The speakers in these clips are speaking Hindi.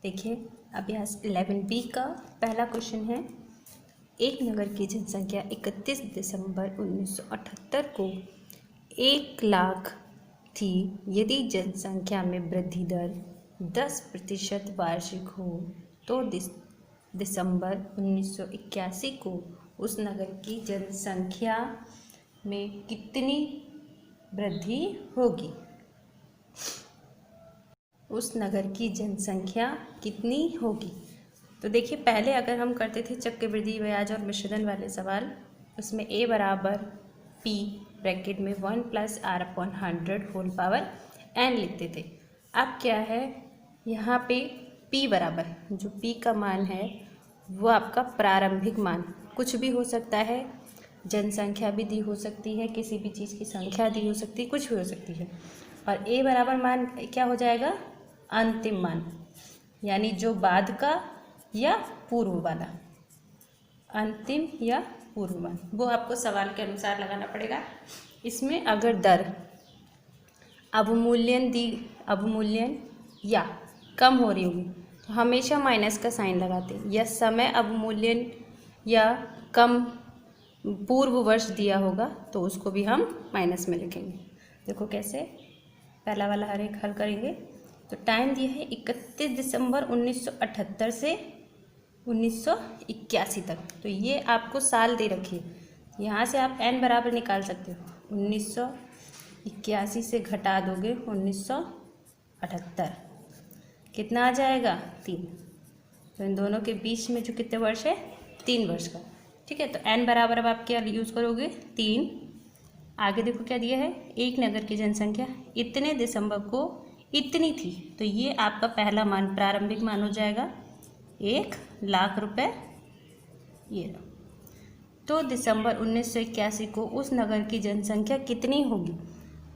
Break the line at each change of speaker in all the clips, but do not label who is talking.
देखिए अभ्यास 11B का पहला क्वेश्चन है। एक नगर की जनसंख्या 31 दिसंबर 1978 को 1 लाख थी। यदि जनसंख्या में वृद्धि दर 10% वार्षिक हो तो दिसंबर 1981 को उस नगर की जनसंख्या में कितनी वृद्धि होगी। उस नगर की जनसंख्या कितनी होगी। तो देखिए पहले अगर हम करते थे चक्रवृद्धि ब्याज और मिश्रधन वाले सवाल, उसमें a बराबर p ब्रैकेट में 1 + r/100 होल पावर n लिखते थे। अब क्या है, यहाँ पे p बराबर जो p का मान है वो आपका प्रारंभिक मान कुछ भी हो सकता है, जनसंख्या भी दी हो सकती है, किसी भी चीज़ की संख्या दी हो सकती है, कुछ भी हो सकती है। और a बराबर मान क्या हो जाएगा, अंतिम मान, यानी जो बाद का या पूर्व वाला, अंतिम या पूर्व मान, वो आपको सवाल के अनुसार लगाना पड़ेगा। इसमें अगर दर अवमूल्यन या कम हो रही होगी तो हमेशा माइनस का साइन लगाते हैं, या समय अवमूल्यन या कम पूर्व वर्ष दिया होगा तो उसको भी हम माइनस में लिखेंगे। देखो कैसे, पहला वाला हर एक हल करेंगे। तो टाइम दिया है 31 दिसंबर 1978 से 1981 तक, तो ये आपको साल दे रखी है। यहाँ से आप n बराबर निकाल सकते हो, 1981 से घटा दोगे 1978, कितना आ जाएगा 3। तो इन दोनों के बीच में जो कितने वर्ष है, 3 वर्ष का। ठीक है, तो n बराबर अब आप क्या यूज़ करोगे, 3। आगे देखो क्या दिया है, एक नगर की जनसंख्या इतने दिसंबर को इतनी थी, तो ये आपका पहला मान प्रारंभिक मान हो जाएगा 1 लाख रुपए। ये तो दिसंबर 1981 को उस नगर की जनसंख्या कितनी होगी।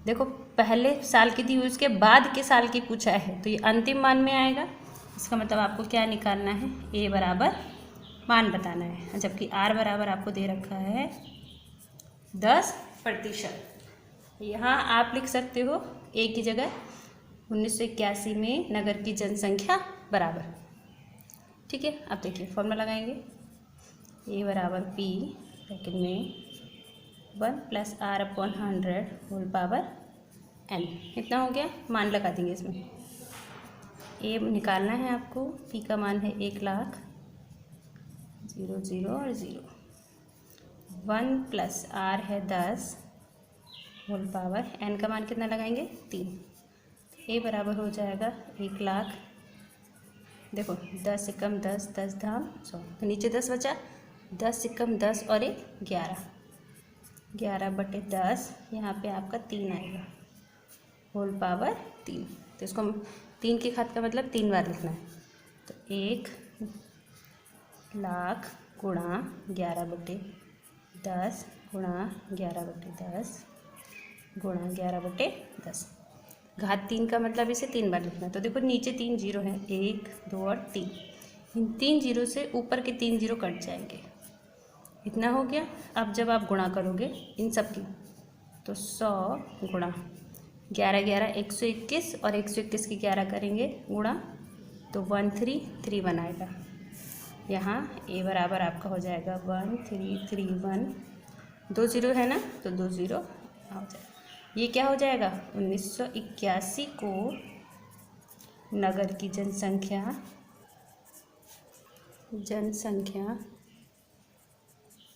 देखो पहले साल की थी, उसके बाद के साल की पूछा है, तो ये अंतिम मान में आएगा। इसका मतलब आपको क्या निकालना है, a बराबर मान बताना है, जबकि r बराबर आपको दे रखा है 10%। यहाँ आप लिख सकते हो a की जगह 1981 में नगर की जनसंख्या बराबर। ठीक है, अब देखिए फॉर्मूला लगाएंगे, a बराबर p ब्रैकेट में 1 + r/100 होल पावर n, इतना हो गया। मान लगा देंगे इसमें, a निकालना है आपको, p का मान है 1 लाख, 0 0 और 0, 1 + r है 10 होल पावर n का मान कितना लगाएंगे, 3। a बराबर हो जाएगा 1 लाख, देखो 10 से कम 10, 10 धाम 100, तो नीचे 10 बचा, 10 से कम 10 और 1 11, 11/10, यहाँ पे आपका 3 आएगा होल पावर 3। तो इसको 3 की घात का मतलब 3 बार लिखना है, तो 1 लाख गुणा 11/10 गुणा 11/10 गुणा 11/10, घात 3 का मतलब इसे 3 बार लिखना है। तो देखो नीचे 3 जीरो है, 1 2 और 3, इन 3 जीरो से ऊपर के 3 जीरो कट जाएंगे, इतना हो गया। अब जब आप गुणा करोगे इन सब की, तो 100 गुणा 11 11 121 और 121 की 11 करेंगे गुणा, तो 1331 आएगा। यहाँ a बराबर आपका हो जाएगा 1331, 2 जीरो है ना, तो 2 जीरो हो जाएगा। ये क्या हो जाएगा, 1981 को नगर की जनसंख्या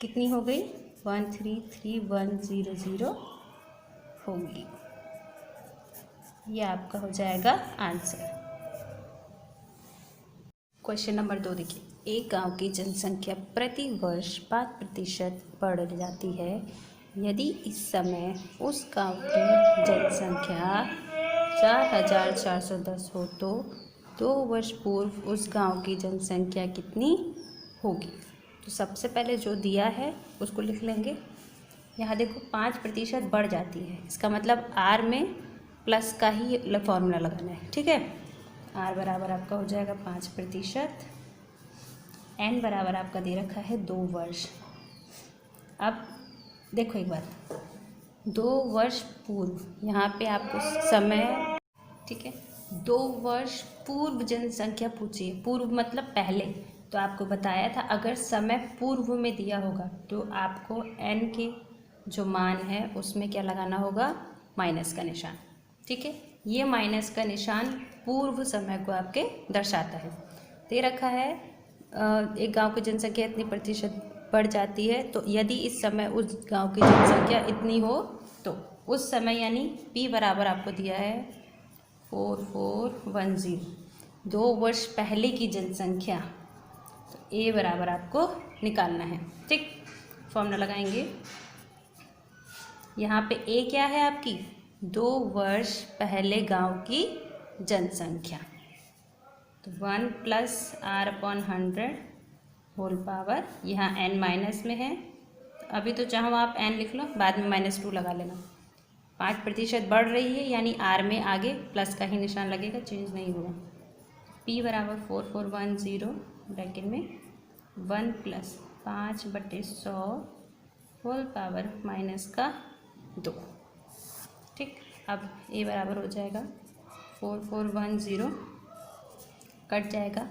कितनी हो गई, 133100 होगी। ये आपका हो जाएगा आंसर। क्वेश्चन नंबर 2 देखिए, एक गांव की जनसंख्या प्रति वर्ष 5% बढ़ जाती है। यदि इस समय उस गांव की जनसंख्या 4410 हो तो 2 वर्ष पूर्व उस गांव की जनसंख्या कितनी होगी। तो सबसे पहले जो दिया है उसको लिख लेंगे। यहाँ देखो 5% बढ़ जाती है, इसका मतलब r में प्लस का ही फॉर्मूला लगाना है। ठीक है, r बराबर आपका हो जाएगा 5%, n बराबर आपका दे रखा है 2 वर्ष। अब देखो एक बार, 2 वर्ष पूर्व, यहाँ पे आपको समय, ठीक है, 2 वर्ष पूर्व जनसंख्या पूछी है। पूर्व मतलब पहले, तो आपको बताया था अगर समय पूर्व में दिया होगा तो आपको n के जो मान है उसमें क्या लगाना होगा, माइनस का निशान। ठीक है, ये माइनस का निशान पूर्व समय को आपके दर्शाता है। दे रखा है एक गांव की जनसंख्या इतनी प्रतिशत बढ़ जाती है, तो यदि इस समय उस गांव की जनसंख्या इतनी हो तो उस समय यानी p बराबर आपको दिया है 4410, 2 वर्ष पहले की जनसंख्या, तो a बराबर आपको निकालना है। ठीक, फॉर्मूला लगाएंगे। यहाँ पे a क्या है आपकी, 2 वर्ष पहले गांव की जनसंख्या, तो 1 + r/100 होल पावर, यहाँ n माइनस में है, अभी तो चाहो आप n लिख लो, बाद में -2 लगा लेना। 5% बढ़ रही है यानी r में आगे प्लस का ही निशान लगेगा, चेंज नहीं होगा। p बराबर 4410 ब्रैकेट में 1 + 5/100 होल पावर -2। ठीक, अब a बराबर हो जाएगा 4410, कट जाएगा,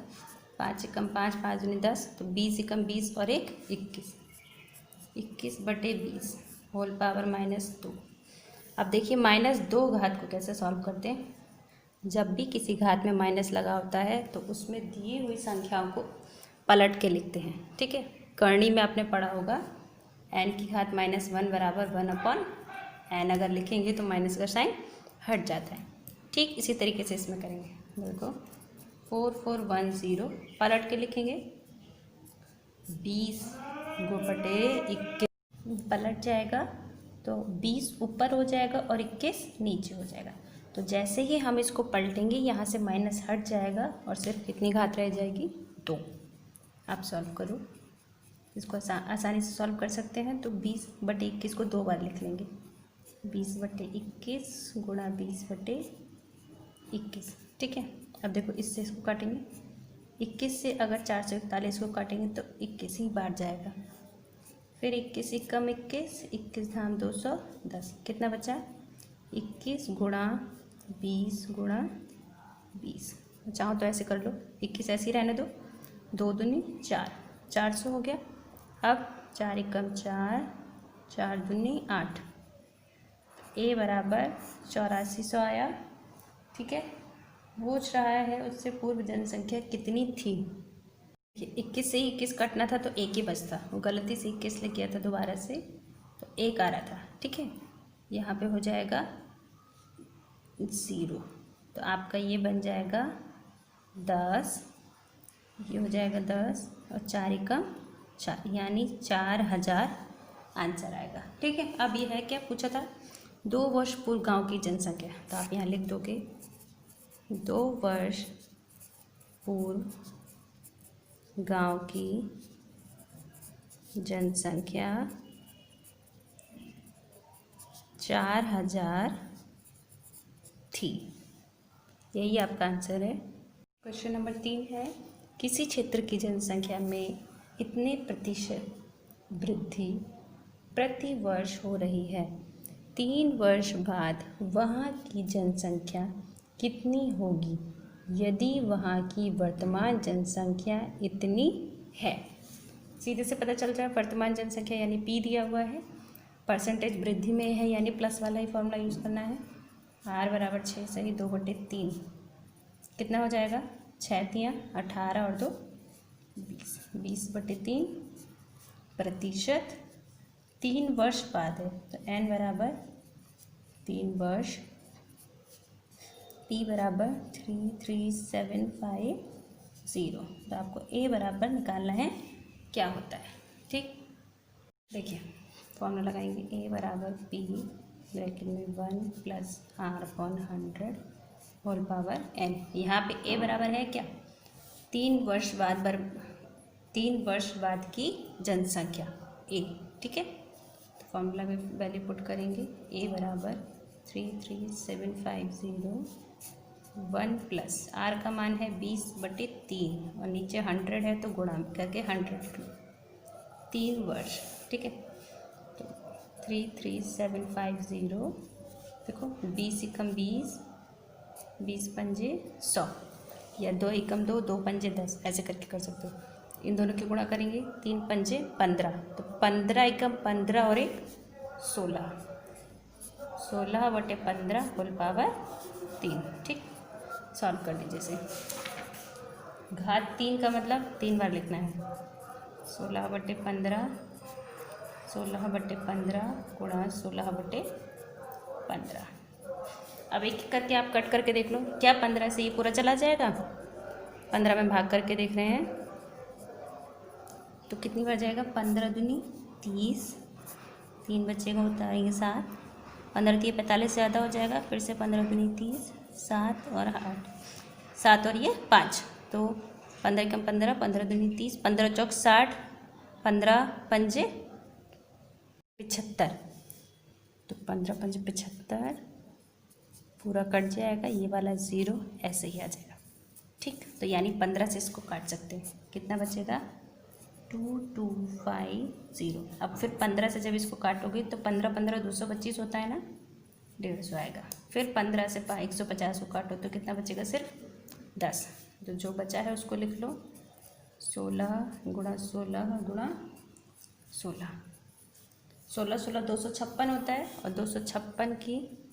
5 × 5 5 × 10, तो 20 × 20 और 1 21, 21/20 होल पावर -2। अब देखिए -2 घात को कैसे सॉल्व करते हैं। जब भी किसी घात में माइनस लगा होता है तो उसमें दिए हुई संख्याओं को पलट के लिखते हैं। ठीक है, करनी में आपने पढ़ा होगा n की घात -1 बराबर 1/n, अगर लिखेंगे तो माइनस का साइन हट जाता है। ठीक इसी तरीके से इसमें करेंगे। देखो 4410 पलट के लिखेंगे, 20/21 पलट जाएगा तो 20 ऊपर हो जाएगा और 21 नीचे हो जाएगा। तो जैसे ही हम इसको पलटेंगे यहाँ से माइनस हट जाएगा और सिर्फ कितनी घात रह जाएगी, 2। आप सॉल्व करो, इसको आसानी से सॉल्व कर सकते हैं। तो 20/21 को 2 बार लिख लेंगे, 20/21 गुणा 20/21। ठीक है, अब देखो इससे इसको काटेंगे, 21 से अगर 441 को काटेंगे तो 21 ही बार जाएगा, फिर 21 × 21, 21 धाम 210, कितना बचा, 21 × 20 × 20। चाहो तो ऐसे कर लो, 21 ऐसे ही रहने दो, 2 दूनी 4, 400 हो गया। अब 4 × 4, 4 दूनी 8, a बराबर 8400 आया। ठीक है, पूछ रहा है उससे पूर्व जनसंख्या कितनी थी। 21 से 21 कटना था तो एक ही बचता, वो गलती से 21 लिख गया था दोबारा से, तो 1 आ रहा था। ठीक है, यहाँ पे हो जाएगा 0, तो आपका ये बन जाएगा 10, ये हो जाएगा 10 और 4 × 4 यानी 4000 आंसर आएगा। ठीक है, अब ये है क्या पूछा था, 2 वर्ष पूर्व गांव की जनसंख्या, तो आप यहाँ लिख दोगे 2 वर्ष पूर्व गांव की जनसंख्या 4000 थी, यही आपका आंसर है। क्वेश्चन नंबर 3 है, किसी क्षेत्र की जनसंख्या में इतने प्रतिशत वृद्धि प्रति वर्ष हो रही है, 3 वर्ष बाद वहाँ की जनसंख्या कितनी होगी यदि वहाँ की वर्तमान जनसंख्या इतनी है। सीधे से पता चल रहा है वर्तमान जनसंख्या यानी p दिया हुआ है, परसेंटेज वृद्धि में है यानी प्लस वाला ही फॉर्मूला यूज़ करना है। r बराबर 6 सही 2/3, कितना हो जाएगा, 6 × 18 और 2 20, 20/3 प्रतिशत 3 वर्ष बाद है, तो n बराबर 3 वर्ष, p बराबर 33,750, तो आपको a बराबर निकालना है क्या होता है। ठीक, देखिए फॉर्मूला लगाएंगे, a बराबर p ब्रैकेट में 1 + r/100 होल पावर n। यहाँ पे a बराबर है क्या, 3 वर्ष बाद की जनसंख्या a। ठीक है, तो फॉर्मूला में वैल्यू पुट करेंगे, a बराबर 33,750, 1 + r का मान है 20/3 और नीचे 100 है तो गुणा करके 100 3 वर्ष। ठीक है, तो 33,750, देखो 20 × 20 20 पंजे 100, या 2 एकम 2, 2 पंजे 10, ऐसे करके कर सकते हो। इन दोनों की गुणा करेंगे, 3 पंजे 15, तो 15 एकम 15 और 1 16, 16 बटे 15 होल पावर 3। ठीक, सॉल्व कर लीजिए इसे। घात 3 का मतलब 3 बार लिखना है। 16 बटे 15, 16 बटे 15 गुणा 16 बटे 15। अब एक एक करके आप कट करके देख लो, क्या 15 से ये पूरा चला जाएगा? 15 में भाग करके देख रहे हैं तो कितनी बार जाएगा? 15 दूनी 30, 3 बचेगा, उतारेंगे 7, 15 3 45 से ज़्यादा हो जाएगा, फिर से 15 दूनी 30, 7 और 8, 7 और ये 5, तो 15 कम 15, 15 दूनी 30, 15 चौक 60, 15 पंजे 75, तो 15 पंजे 75 पूरा कट जाएगा, ये वाला 0 ऐसे ही आ जाएगा। ठीक, तो यानी 15 से इसको काट सकते हैं, कितना बचेगा? 2250। अब फिर 15 से जब इसको काटोगे तो 15 15 225 होता है ना, 150 आएगा। फिर 15 से 150 को काटो तो कितना बचेगा? सिर्फ 10। तो जो बचा है उसको लिख लो, 16 गुणा 16 गुणा 16, 16 16 256 होता है, और 256 की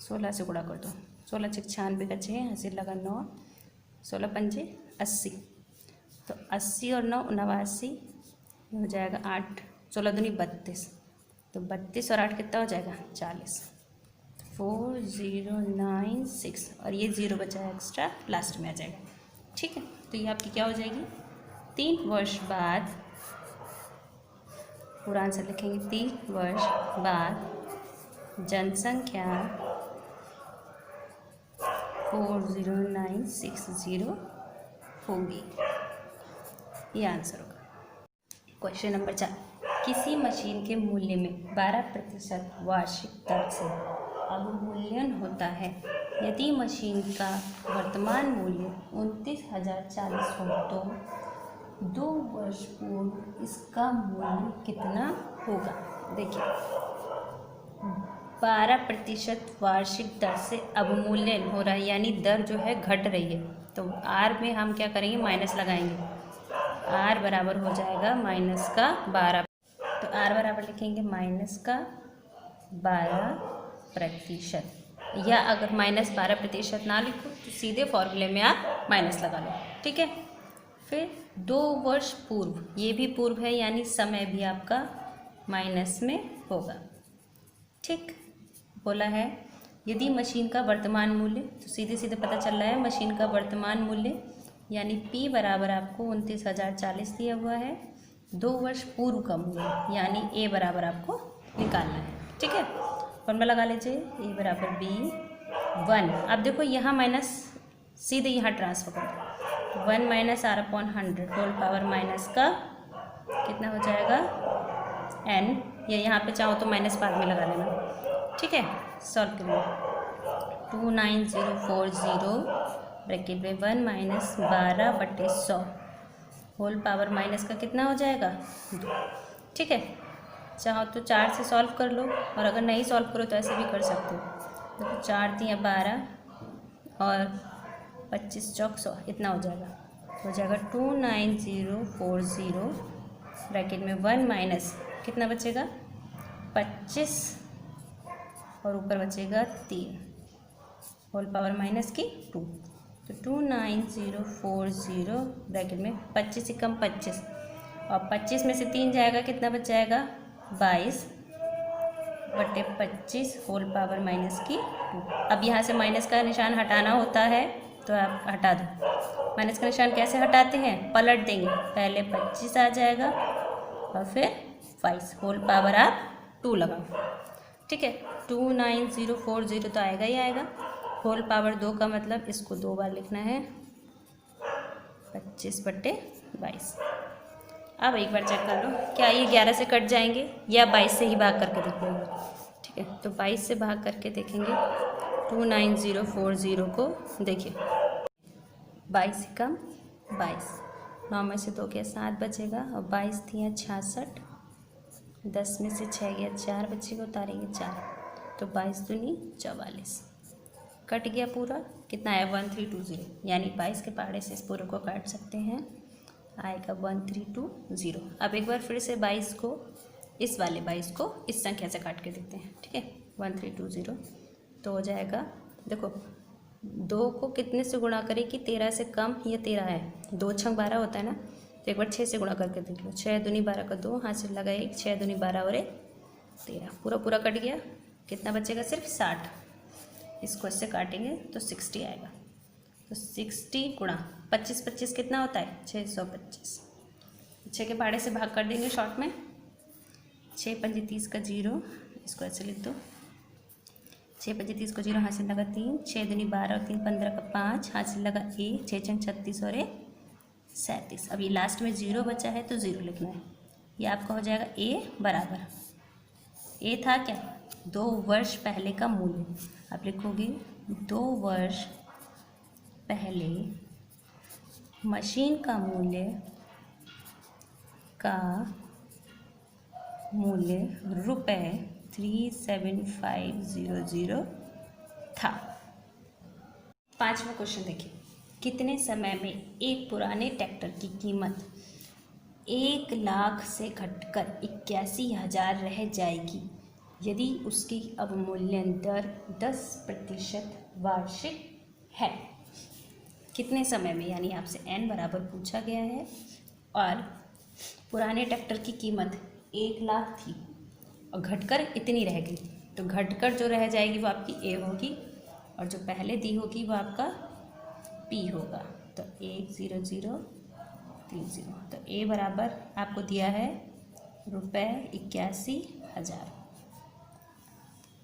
16 से गुणा कर दो, 16 6 96 का 6, हंसी लगा 9, 16 पंजे 80, तो 80 और 9 89 हो जाएगा 8, 16 दूनी 32, तो 32 और 8 कितना हो जाएगा? 40, 4096, और ये 0 बचा है एक्स्ट्रा, लास्ट में आ जाएगा। ठीक है, तो ये आपकी क्या हो जाएगी? 3 वर्ष बाद, पूरा आंसर लिखेंगे, 3 वर्ष बाद जनसंख्या 40960 होगी। ये आंसर होगा। क्वेश्चन नंबर 4, किसी मशीन के मूल्य में 12% वार्षिक दर से अवमूल्यन होता है। यदि मशीन का वर्तमान मूल्य 29,040 हो तो 2 वर्ष पूर्व इसका मूल्य कितना होगा? देखिए, 12% वार्षिक दर से अवमूल्यन हो रहा है, यानी दर जो है घट रही है, तो आर में हम क्या करेंगे? माइनस लगाएंगे, आर बराबर हो जाएगा माइनस का 12, तो आर बराबर लिखेंगे माइनस का 12%, या अगर -12% ना लिखो तो सीधे फॉर्मूले में आप माइनस लगा लो। ठीक है, फिर 2 वर्ष पूर्व, ये भी पूर्व है यानी समय भी आपका माइनस में होगा। ठीक, बोला है यदि मशीन का वर्तमान मूल्य, तो सीधे सीधे पता चल रहा है मशीन का वर्तमान मूल्य यानी P बराबर आपको 29,040 दिया हुआ है, 2 वर्ष पूर्व का मूल्य यानी A बराबर आपको निकालना है। ठीक है, फॉर्मूला लगा लीजिए, A बराबर B1। अब देखो यहाँ माइनस सीधे यहाँ ट्रांसफर कर दो, 1 minus R/100 whole power minus का कितना हो जाएगा? N, या यहाँ पे चाहो तो माइनस बाद में लगा लेना। ठीक है, सॉल्व करिए, 29040 ब्रैकेट में 1 माइनस 12/100 होल पावर माइनस का कितना हो जाएगा? 2। ठीक है, चाहो तो 4 से सॉल्व कर लो, और अगर नहीं सॉल्व करो तो ऐसे भी कर सकते हो। तो 4 दिया 12 और 25 चौक 100, इतना हो जाएगा, हो जाएगा 29040 ब्रैकेट में 1 माइनस कितना बचेगा? 25 और ऊपर बचेगा 3 होल पावर माइनस की 2, तो 29040 ब्रैकेट में 25 से कम 25, और 25 में से 3 जाएगा, कितना बच जाएगा? 22/25 होल पावर माइनस की 2। अब यहाँ से माइनस का निशान हटाना होता है तो आप हटा दो। माइनस का निशान कैसे हटाते हैं? पलट देंगे, पहले 25 आ जाएगा और फिर 22 होल पावर आप 2 लगाओ। ठीक है, 29040 तो आएगा ही आएगा, होल पावर 2 का मतलब इसको 2 बार लिखना है, 25/22। अब एक बार चेक कर लो, क्या ये 11 से कट जाएंगे या 22 से ही भाग करके देख लेंगे। ठीक है, तो 22 से भाग करके देखेंगे 29040 को। देखिए 22 से कम 22, 9 में से 2 गया 7 बचेगा, और 22 थी 66, 10 में से 6 गया 4 बचेगा, उतारेंगे 4, तो 22 दूनी 44। कट गया पूरा, कितना आया 1320, यानी 22 के पहाड़े से इस पूरे को काट सकते हैं, आएगा 1320। अब एक बार फिर से 22 को, इस वाले 22 को इस संख्या से काट के देखते हैं, ठीक है। 1320 तो हो जाएगा, देखो 2 को कितने से गुणा करें कि 13 से कम या 13 है, 2 छंग 12 होता है ना, तो एक बार 6 से गुणा करके देख लो, 6 दूनी 12 का 2, हाथ से लगा 1, 6 दूनी 12 और 13, पूरा पूरा कट गया, कितना बचेगा सिर्फ 60। इसको इससे काटेंगे तो 60 आएगा, तो 60 गुणा 25, 25 कितना होता है 625, 6 के पहाड़े से भाग कर देंगे शॉर्ट में, 6 पंजे 30 का 0, इसको ऐसे लिख दो, 6 पंजे 30 को 0, हाथ से लगा 3, 6 दूनी 12 और 3 15 का 5, हाथ से लगा 1, 6 छंग 36 और 37। अब ये लास्ट में 0 बचा है तो 0 लिखना है, ये आपका हो जाएगा ए बराबर, ए था क्या 2 वर्ष पहले का मूल्य, आप लिखोगे 2 वर्ष पहले मशीन का मूल्य रुपये 37500 था। 5वां क्वेश्चन देखिए, कितने समय में एक पुराने ट्रैक्टर की कीमत 1 लाख से घटकर 81,000 रह जाएगी यदि उसकी अवमूल्यन दर 10% वार्षिक है। कितने समय में, यानी आपसे n बराबर पूछा गया है और पुराने ट्रैक्टर की कीमत 1 लाख थी और घटकर इतनी रह गई, तो घटकर जो रह जाएगी वो आपकी a होगी और जो पहले दी होगी वो आपका p होगा, तो 10,030, तो a बराबर आपको दिया है ₹81,000।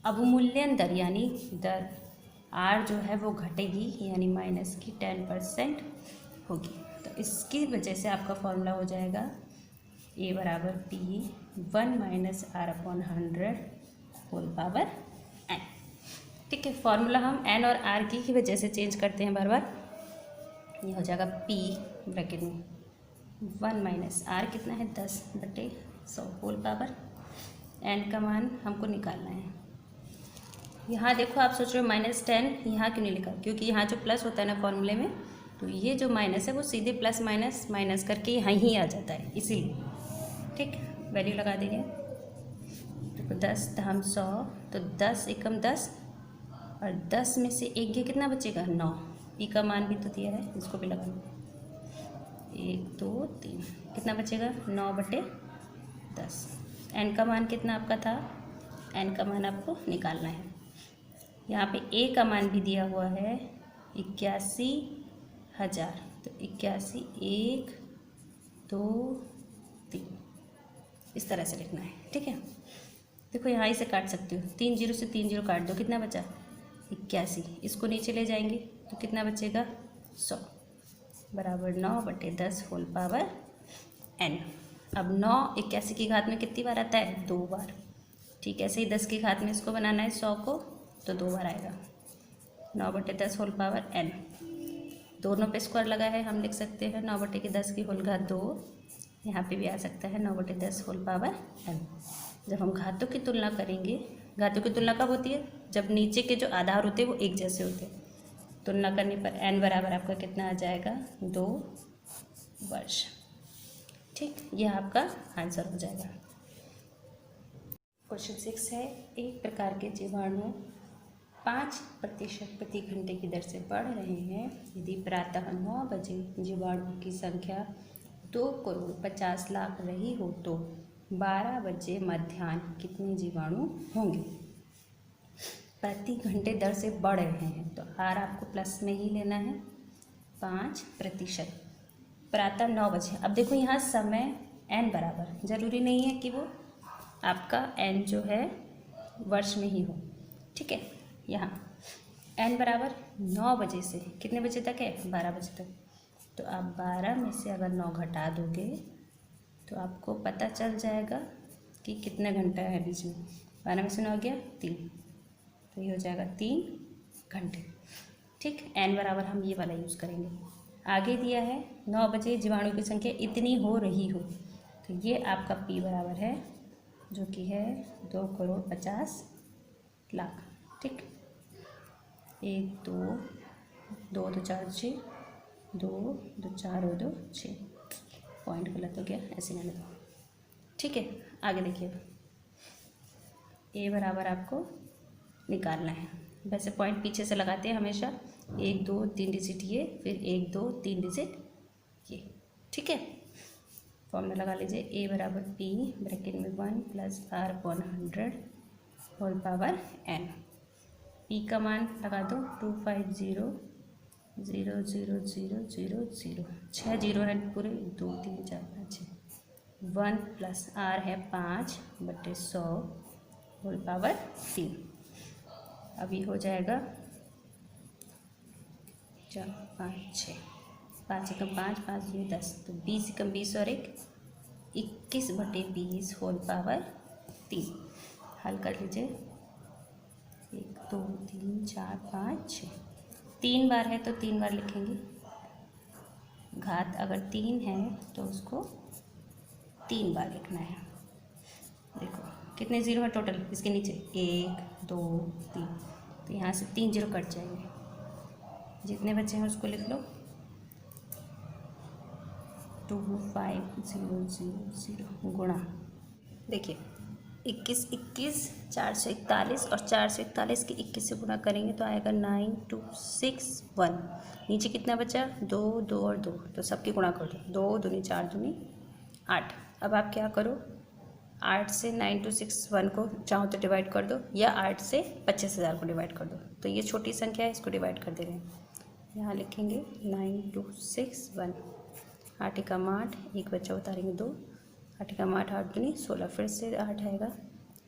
अवमूल्यन दर यानी दर r जो है वो घटेगी, यानी माइनस की 10% होगी, तो इसकी वजह से आपका फॉर्मूला हो जाएगा a बराबर p 1 minus r/100 whole power n। ठीक है, फॉर्मूला हम n और r की वजह से चेंज करते हैं बार बार, ये हो जाएगा p ब्रैकेट में 1 माइनस r कितना है 10/100 होल पावर n का मान हमको निकालना है। यहाँ देखो आप सोच रहे हो -10 यहाँ क्यों नहीं लिखा, क्योंकि यहाँ जो प्लस होता है ना फॉर्मूले में, तो ये जो माइनस है वो सीधे प्लस माइनस माइनस करके यहाँ ही आ जाता है, इसीलिए। ठीक, वैल्यू लगा देंगे, तो 10 धाम 100, तो 10 एकम 10 और 10 में से एक ये कितना बचेगा 9, पी का मान भी तो दिया है, इसको भी लगा लो, 1 2 3, कितना बचेगा 9/10। n का मान कितना आपका था, n का मान आपको निकालना है। यहाँ पे a का मान भी दिया हुआ है 81,000, तो 81 1 2 3 इस तरह से लिखना है। ठीक है, देखो यहाँ से काट सकते हो, 3 0 से 3 0 काट दो, कितना बचा 81, इसको नीचे ले जाएंगे तो कितना बचेगा 100 बराबर 9/10 होल पावर n। अब 9 81 की घात में कितनी बार आता है 2 बार, ठीक, ऐसे ही 10 की घात में इसको बनाना है 100 को, तो 2 बार आएगा 9/10 होल पावर n। दोनों पे स्क्वायर लगा है, हम लिख सकते हैं 9/10 की होल घात 2, यहाँ पे भी आ सकता है 9/10 होल पावर n। जब हम घातों की तुलना करेंगे, घातों की तुलना कब होती है, जब नीचे के जो आधार होते हैं वो एक जैसे होते हैं, तुलना करने पर n बराबर आपका कितना आ जाएगा 2 वर्ष। ठीक, यह आपका आंसर हो जाएगा। क्वेश्चन 6 है, एक प्रकार के जीवाणु 5% प्रति घंटे की दर से बढ़ रहे हैं, यदि प्रातः 9 बजे जीवाणुओं की संख्या 2,50,00,000 रही हो तो 12 बजे मध्याह्न कितने जीवाणु होंगे। प्रति घंटे दर से बढ़ रहे हैं तो r आपको प्लस में ही लेना है, 5%, प्रातः 9 बजे। अब देखो यहाँ समय n बराबर, ज़रूरी नहीं है कि वो आपका n जो है वर्ष में ही हो। ठीक है, यहाँ n बराबर 9 बजे से कितने बजे तक है 12 बजे तक, तो आप 12 में से अगर 9 घटा दोगे तो आपको पता चल जाएगा कि कितने घंटा है बीच में। 12 में से 9 गया 3, तो ये हो जाएगा 3 घंटे। ठीक, n बराबर हम ये वाला यूज़ करेंगे। आगे दिया है 9 बजे जीवाणु की संख्या इतनी हो रही हो, तो ये आपका p बराबर है जो कि है 2,50,00,000। ठीक, 1 2 2 2 4 6, 2 2 4 और 2 6। पॉइंट गलत हो गया, ऐसे नहीं दो। ठीक है, आगे देखिए, ए बराबर आपको निकालना है। वैसे पॉइंट पीछे से लगाते हैं हमेशा, 1 2 3 डिजिट ये, फिर 1 2 3 डिजिट ये। ठीक है, फॉर्मूला लगा लीजिए, ए बराबर पी ब्रैकेट में 1 plus R upon 100 whole power n। P का मान लगा दो 250 0 0 0 0 0, 6 जीरो है पूरे, 2 3 4 5 6, 1 प्लस आर है 5/100 होल पावर 3। अभी हो जाएगा 4 5 6, 5 एकम 5 5 2 10, तो 20 एकम 20 और 1 21/20 होल पावर 3। हल कर लीजिए, 1 2 3 4 5 6, 3 बार है तो 3 बार लिखेंगे। घात अगर 3 है तो उसको 3 बार लिखना है। देखो कितने ज़ीरो है टोटल इसके नीचे, 1 2 3, तो यहाँ से 3 जीरो कट जाएंगे, जितने बचे हैं उसको लिख लो, 2 5 0 0 0 गुणा, देखिए 21 21 441, और 441 के 21 से गुणा करेंगे तो आएगा 9261। नीचे कितना बचा, 2 2 और 2, तो सबकी गुणा कर दो, 2 दूनी 4 दूनी 8। अब आप क्या करो, 8 से 9261 को चाहो तो डिवाइड कर दो, या 8 से 25,000 को डिवाइड कर दो। तो ये छोटी संख्या है, इसको डिवाइड कर दे रहे हैं। यहाँ लिखेंगे 9261, 8 एकम 8, 1 बच्चा उतारेंगे 2, 8 एकम 8 8 दूनी 16, फिर से 8 आएगा,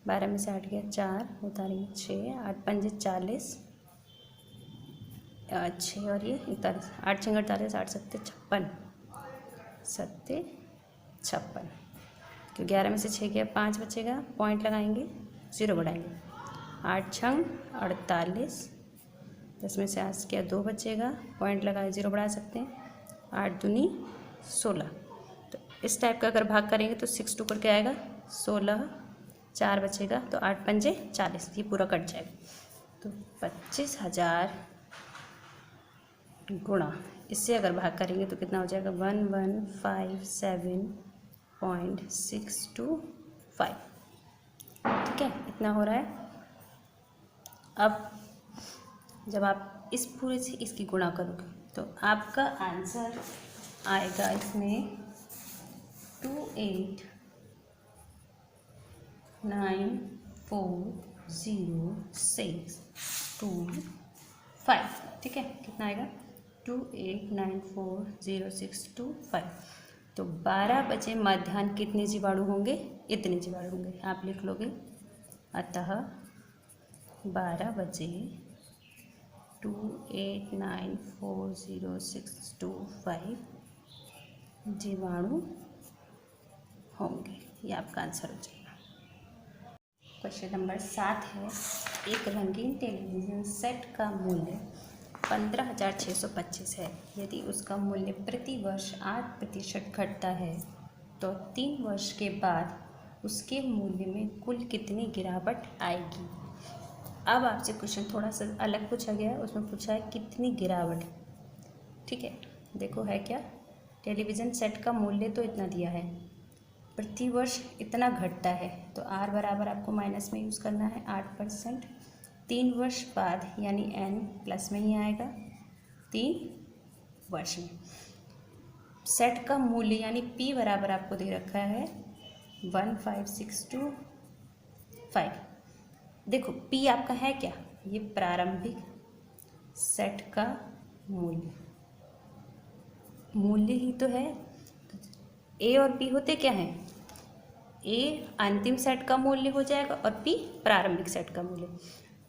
12 में से 8 गया 4, उतारेंगे 6, 8 पंजे 40, 6 और ये 41, 8 6 48, 8 7 56, 7 56, तो 11 में से 6 गया 5 बचेगा, पॉइंट लगाएंगे, 0 बढ़ाएंगे, 8 6 48, 10 में से 8 गया 2 बचेगा, पॉइंट लगाए 0 बढ़ा सकते हैं, 8 दूनी 16। तो इस टाइप का अगर भाग करेंगे तो 6 2 करके आएगा 16, 4 बचेगा, तो 8 पंजे 40, ये पूरा कट जाएगा। तो 25,000 गुणा इससे अगर भाग करेंगे तो कितना हो जाएगा, 1157.625। ठीक है, इतना हो रहा है। अब जब आप इस पूरे से इसकी गुणा करोगे तो आपका आंसर आएगा इसमें 28940625। ठीक है, कितना आएगा, 28940625। तो 12 बजे मध्याह्न कितने जीवाणु होंगे, इतने जीवाणु होंगे, आप लिख लोगे। अतः 12 बजे 28940625 जीवाणु होंगे, ये आपका आंसर हो जाएगा। क्वेश्चन नंबर 7 है, एक रंगीन टेलीविज़न सेट का मूल्य 15,625 है। यदि उसका मूल्य प्रति वर्ष 8% घटता है तो 3 वर्ष के बाद उसके मूल्य में कुल कितनी गिरावट आएगी। अब आपसे क्वेश्चन थोड़ा सा अलग पूछा गया है, उसमें पूछा है कितनी गिरावट। ठीक है, देखो है क्या, टेलीविज़न सेट का मूल्य तो इतना दिया है, प्रति वर्ष इतना घटता है, तो आर बराबर आपको माइनस में यूज़ करना है 8%। 3 वर्ष बाद यानी n प्लस में ही आएगा 3 वर्ष में। सेट का मूल्य यानी p बराबर आपको दे रखा है 15625। देखो p आपका है क्या, ये प्रारंभिक सेट का मूल्य ही तो है। a और p होते क्या हैं, a अंतिम सेट का मूल्य हो जाएगा और p प्रारंभिक सेट का मूल्य।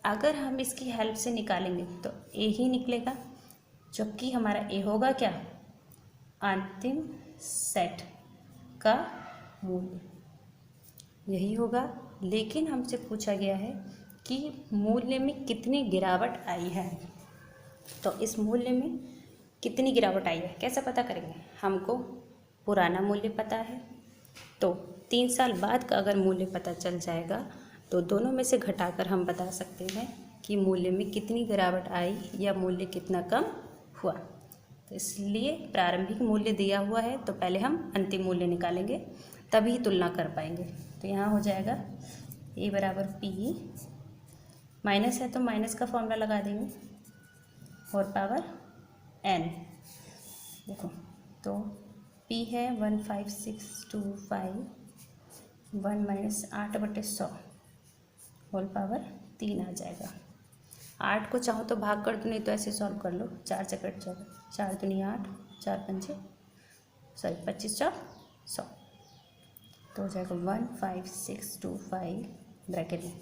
अगर हम इसकी हेल्प से निकालेंगे तो a ही निकलेगा, जबकि हमारा a होगा क्या, अंतिम सेट का मूल्य, यही होगा। लेकिन हमसे पूछा गया है कि मूल्य में कितनी गिरावट आई है, तो इस मूल्य में कितनी गिरावट आई है कैसे पता करेंगे। हमको पुराना मूल्य पता है, तो 3 साल बाद का अगर मूल्य पता चल जाएगा तो दोनों में से घटाकर हम बता सकते हैं कि मूल्य में कितनी गिरावट आई या मूल्य कितना कम हुआ। तो इसलिए प्रारंभिक मूल्य दिया हुआ है तो पहले हम अंतिम मूल्य निकालेंगे, तभी तुलना कर पाएंगे। तो यहाँ हो जाएगा ए बराबर पी, माइनस है तो माइनस का फॉर्मूला लगा देंगे, और पावर एन। देखो तो पी है 15625, 1 माइनस 8/100 होल पावर 3 आ जाएगा। 8 को चाहो तो भाग कर दो, नहीं तो ऐसे सॉल्व कर लो। 4 से कट जाएगा, 4 दूनी 8, 4 पंजे 25 4 100, तो हो जाएगा 15625 ब्रैकेट में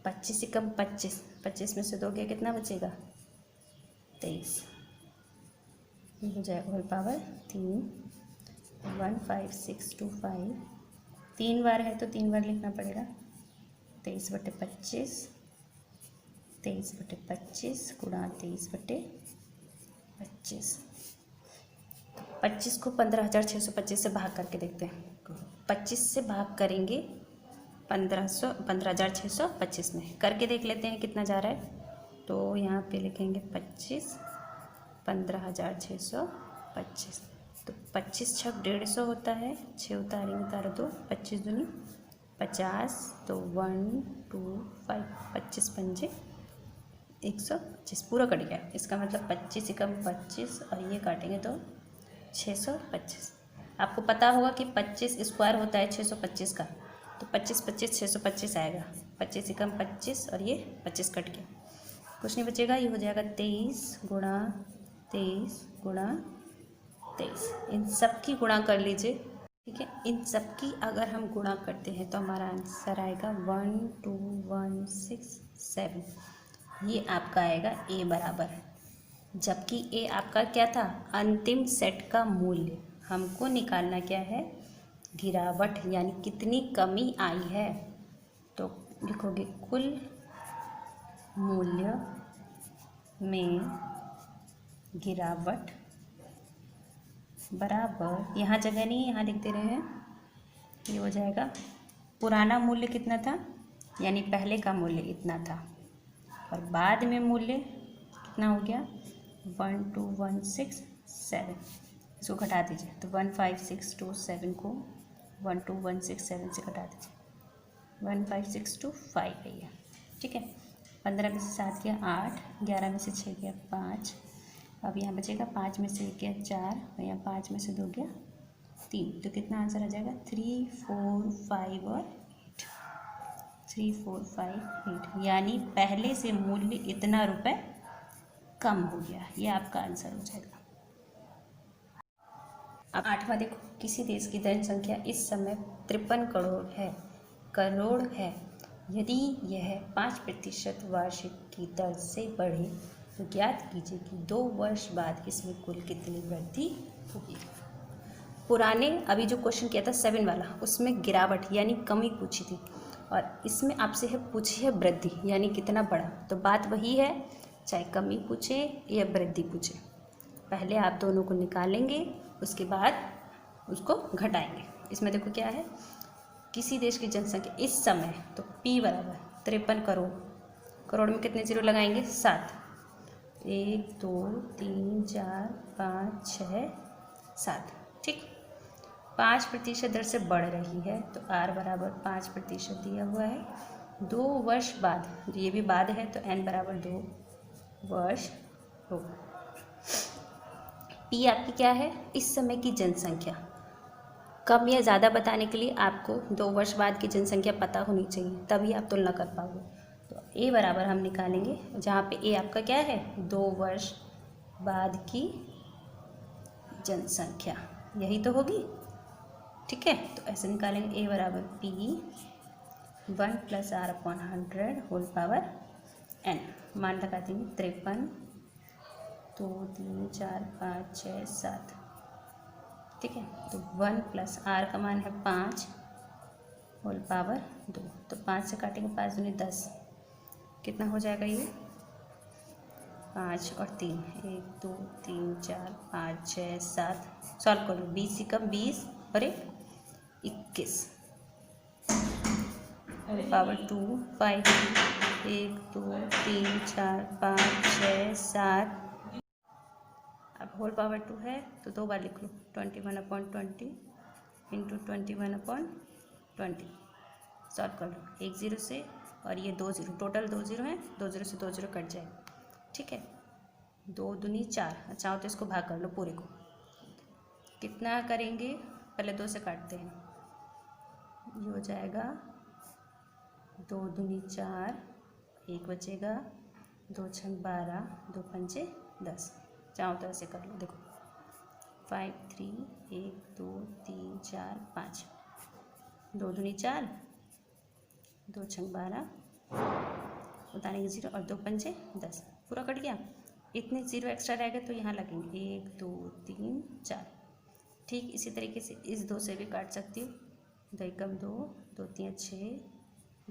25 से कम 25, 25 में से 2 गया कितना बचेगा 23, हो जाएगा होल पावर 3। 15625 3 बार है तो 3 बार लिखना पड़ेगा, 23/25, 23/25 गुणा 23/25। 25 को 15,625 से भाग करके देखते हैं। 25 से भाग करेंगे 15,625 में, करके देख लेते हैं कितना जा रहा है। तो यहाँ पे लिखेंगे 25, 15,625, तो 25 छक 150 होता है, 6 उतारेंगे उतार 2, 25 दूनी 50, तो 1 2 5, 25 पंजे 125 पूरा कट गया। इसका मतलब 25 से कम 25 और ये काटेंगे तो 625। आपको पता होगा कि 25 स्क्वायर होता है 625 का, तो 25 25 625 आएगा। 25 से कम 25 और ये 25 कट गया, कुछ नहीं बचेगा। ये हो जाएगा 23 गुणा 23 गुणा 23। इन सब की गुणा कर लीजिए, ठीक है। इन सब की अगर हम गुणा करते हैं तो हमारा आंसर आएगा 12167। ये आपका आएगा ए बराबर, जबकि ए आपका क्या था अंतिम सेट का मूल्य। हमको निकालना क्या है गिरावट, यानी कितनी कमी आई है। तो लिखोगे कुल मूल्य में गिरावट बराबर, यहाँ जगह नहीं यहाँ लिख दे रहे हैं, ये हो जाएगा पुराना मूल्य कितना था यानी पहले का मूल्य इतना था, और बाद में मूल्य कितना हो गया 12167। इसको घटा दीजिए तो 15627 को 12167 से घटा दीजिए, 15625 है ये, ठीक है। 15 में से 7 गया 8, 11 में से 6 गया 5, अब यहाँ बचेगा 5 में से 1 गया 4, और यहाँ 5 में से 2 गया 3, तो कितना आंसर आ जाएगा 3 4 5 और 8, 3 4 5 8, यानी पहले से मूल्य इतना रुपए कम हो गया। ये आपका आंसर हो जाएगा। अब 8वां देखो, किसी देश की जनसंख्या इस समय 53 करोड़ है। यदि यह 5% वार्षिक की दर से बढ़े तो ज्ञात कीजिए कि 2 वर्ष बाद इसमें कुल कितनी वृद्धि होगी। पुराने अभी जो क्वेश्चन किया था 7 वाला, उसमें गिरावट यानी कमी पूछी थी, और इसमें आपसे है पूछी है वृद्धि यानी कितना बढ़ा। तो बात वही है, चाहे कमी पूछे या वृद्धि पूछे, पहले आप दोनों को निकालेंगे, उसके बाद उसको घटाएंगे। इसमें देखो क्या है, किसी देश की जनसंख्या इस समय, तो P बराबर 53 करोड़, करोड़ में कितने जीरो लगाएंगे 7, 1 2 3 4 5 6 7, ठीक। 5% दर से बढ़ रही है, तो R बराबर 5% दिया हुआ है। 2 वर्ष बाद, ये भी बाद है तो N बराबर 2 वर्ष होगा। P आपकी क्या है इस समय की जनसंख्या, कम या ज़्यादा बताने के लिए आपको 2 वर्ष बाद की जनसंख्या पता होनी चाहिए, तभी आप तुलना कर पाओगे। तो A बराबर हम निकालेंगे, जहाँ पे A आपका क्या है 2 वर्ष बाद की जनसंख्या, यही तो होगी, ठीक है। तो ऐसे निकालेंगे A बराबर P 1 + R/100 whole power N। मान लगा देंगे 53, 2 3 4 5 6 7, ठीक है। तो 1 + R का मान है 5 होल पावर 2, तो 5 से काटेंगे 5 दूनी 10, कितना हो जाएगा ये 5 और 3, 1 2 3 4 5 6 7, सॉल्व कर लो। 20 से कम 20 और 1 21, होल पावर 2 5 1 2 3 4 5 6 7। अब होल पावर 2 है तो 2 बार लिख लो, 21/20 इंटू 21/20। सॉल्व कर लो, 1 0 से और ये 2 0, टोटल 2 0 है, 2 0 से 2 0 कट जाएगा। ठीक है, 2 दूनी 4। अच्छा हो तो इसको भाग कर लो पूरे को। कितना करेंगे, पहले 2 से काटते हैं। ये हो जाएगा 2 दूनी 4, 1 बचेगा, 2 छंग 12, 2 पंचे 10। चाहो तो ऐसे कर लो, देखो 5 3 1 2 3 4 5, 2 दूनी 4, 2 छंग 12, उतारेंगे 0 और 2 पंचे 10, पूरा कट गया। इतने 0 एक्स्ट्रा रह गए तो यहाँ लगेंगे 1 2 3 4। ठीक इसी तरीके से इस 2 से भी काट सकती हूँ। 2 एकम 2, 2 3 6,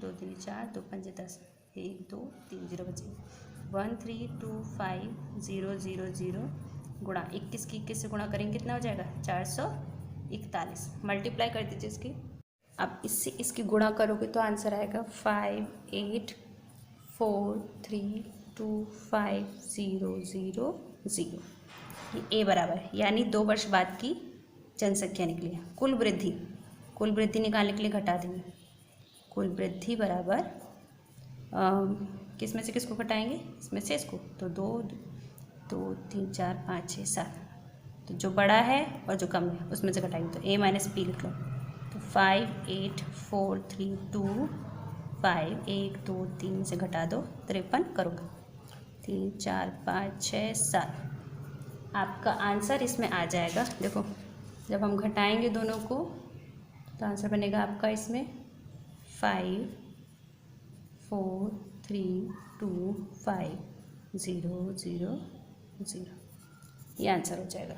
2 दूनी 4, 2 पंजे 10, 1 2 3 0 बचे। 1 3 2 5 0 0 0 गुणा 21 की 21 से गुणा करेंगे कितना हो जाएगा, 441। मल्टीप्लाई कर दीजिए इसकी। अब इससे इसकी गुणा करोगे तो आंसर आएगा 5 8 4 3 2 5 0 0 0। ये ए बराबर है, यानी 2 वर्ष बाद की जनसंख्या निकली है। कुल वृद्धि निकालने के लिए घटा देंगे। कुल वृद्धि बराबर किस में से किसको घटाएंगे, इसमें से इसको, तो 2 2 3 4 5 6 7, तो जो बड़ा है और जो कम है उसमें से घटाएंगे, तो a माइनस पी लिख लो। तो 5 8 4 3 2 5 1 2 3 में से घटा दो, 53 करोगे, 3 4 5 6 7। आपका आंसर इसमें आ जाएगा। देखो जब हम घटाएंगे दोनों को तो आंसर बनेगा आपका इसमें 5 4 3 2 5 0 0 0। ये आंसर हो जाएगा।